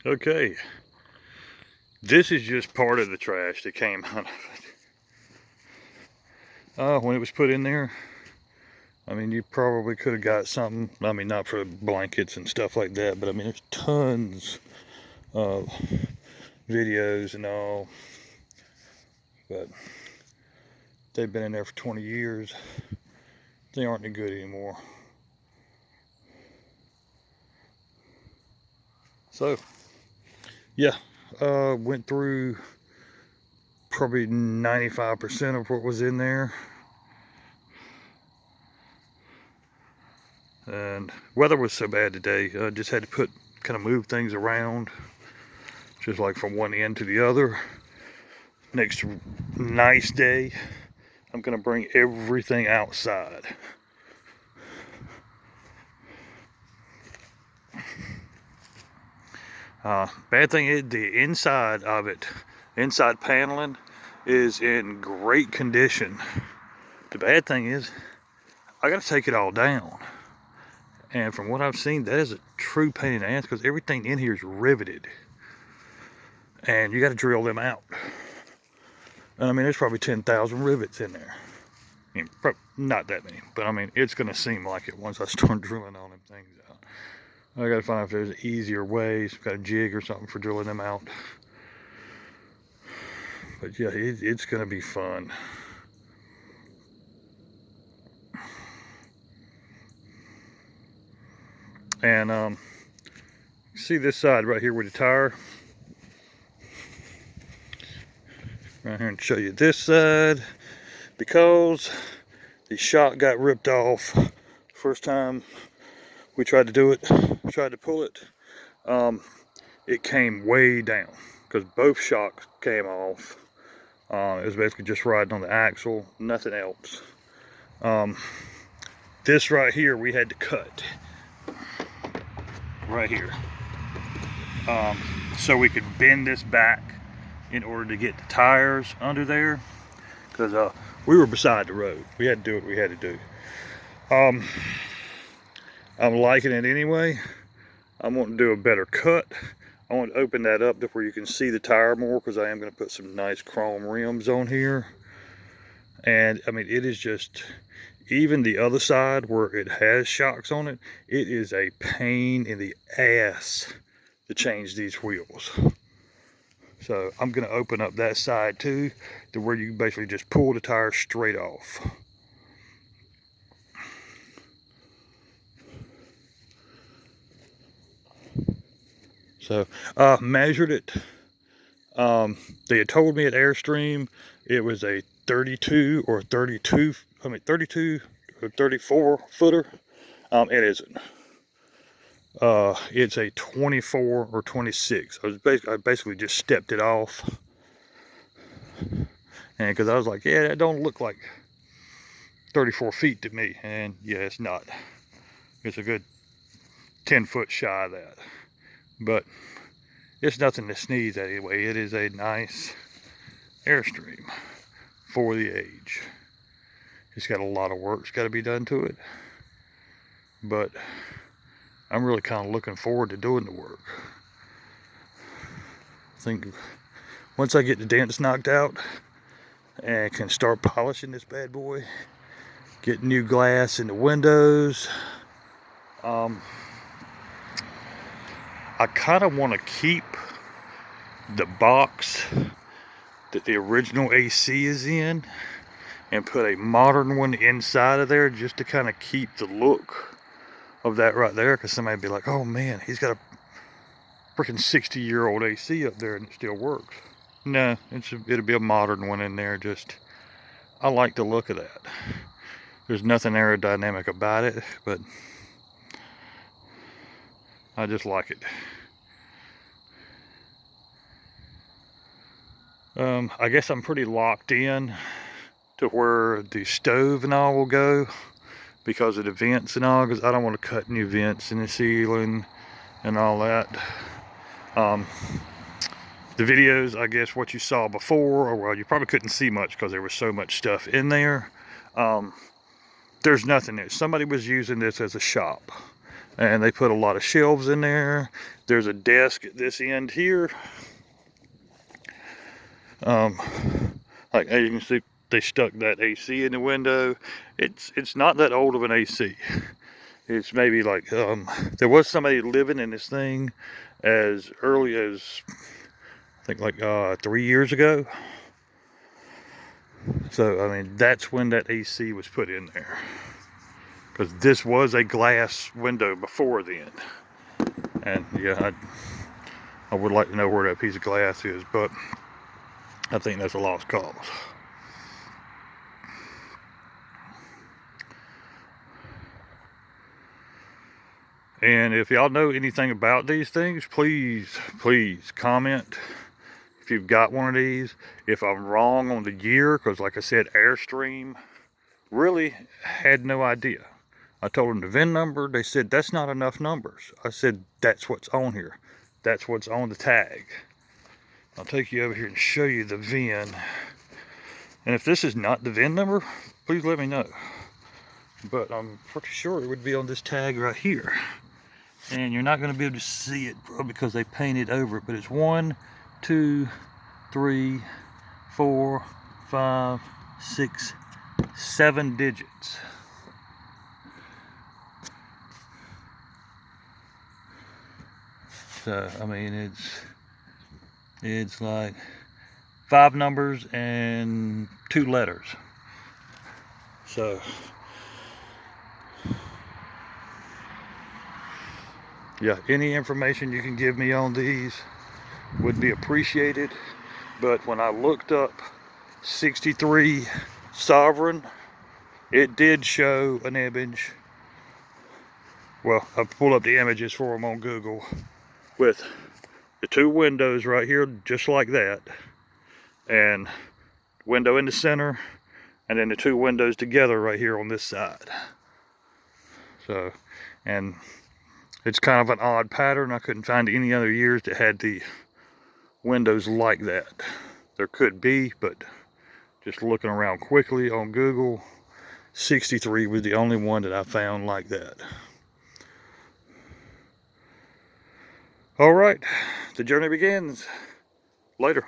Okay, this is just part of the trash that came out of it. When it was put in there, I mean, you probably could have got something. I mean, not for blankets and stuff like that, but I mean, there's tons of videos and all. But they've been in there for 20 years. They aren't any good anymore. So, yeah, went through probably 95% of what was in there. And weather was so bad today, just had to kind of move things around, just like from one end to the other. Next nice day, I'm gonna bring everything outside. Bad thing is the inside of it, inside paneling is in great condition. The bad thing is I gotta take it all down. And from what I've seen, that is a true pain in the ass because everything in here is riveted. And you gotta drill them out. And I mean, there's probably 10,000 rivets in there. I mean, not that many, but I mean, it's gonna seem like it once I start drilling all them things out. I gotta find out if there's easier ways, got a jig or something for drilling them out. But yeah, it's gonna be fun. And see this side right here with the tire? Right here and show you this side, because the shock got ripped off first time we tried to do it, tried to pull it. It came way down because both shocks came off. It was basically just riding on the axle, nothing else. This right here we had to cut right here, so we could bend this back in order to get the tires under there, because we were beside the road. We had to do what we had to do. I'm liking it anyway. I want to do a better cut. I want to open that up to where you can see the tire more, because I am going to put some nice chrome rims on here. And I mean, it is just, even the other side where it has shocks on it, it is a pain in the ass to change these wheels. So I'm going to open up that side too, to where you basically just pull the tire straight off. So measured it. They had told me at Airstream it was a 32 or 34 footer. It isn't. It's a 24 or 26. I basically just stepped it off, and because I was like, yeah, that don't look like 34 feet to me, and yeah, it's not. It's a good 10 foot shy of that, but it's nothing to sneeze at anyway. It is a nice Airstream for the age. It's got a lot of work's got to be done to it, but I'm really kind of looking forward to doing the work. I think once I get the dents knocked out and can start polishing this bad boy, get new glass in the windows, I kind of want to keep the box that the original AC is in and put a modern one inside of there, just to kind of keep the look of that right there, because somebody would be like, oh man, he's got a freaking 60-year-old AC up there and it still works. No, it'll be a modern one in there. Just, I like the look of that. There's nothing aerodynamic about it, but I just like it. I guess I'm pretty locked in to where the stove and all will go because of the vents and all, because I don't want to cut new vents in the ceiling and all that. The videos, I guess what you saw before, or well, you probably couldn't see much because there was so much stuff in there. There's nothing there. Somebody was using this as a shop. And they put a lot of shelves in there. There's a desk at this end here. Like as you can see, they stuck that AC in the window. It's not that old of an AC. It's maybe like, there was somebody living in this thing as early as, I think like 3 years ago. So, I mean, that's when that AC was put in there. Because this was a glass window before then. And yeah, I would like to know where that piece of glass is, but I think that's a lost cause. And if y'all know anything about these things, please comment if you've got one of these. If I'm wrong on the year, because like I said, Airstream really had no idea. I told them the VIN number. They said, that's not enough numbers. I said, that's what's on here. That's what's on the tag. I'll take you over here and show you the VIN. And if this is not the VIN number, please let me know. But I'm pretty sure it would be on this tag right here. And you're not going to be able to see it because they painted over it. But it's 1, 2, 3, 4, 5, 6, 7 digits. So, I mean, it's like 5 numbers and 2 letters. So, yeah, any information you can give me on these would be appreciated. But when I looked up 63 Sovereign, it did show an image. Well, I pulled up the images for them on Google with the 2 windows right here, just like that, and window in the center, and then the 2 windows together right here on this side. So, and it's kind of an odd pattern. I couldn't find any other years that had the windows like that. There could be, but just looking around quickly on Google, 63 was the only one that I found like that. All right, the journey begins. Later.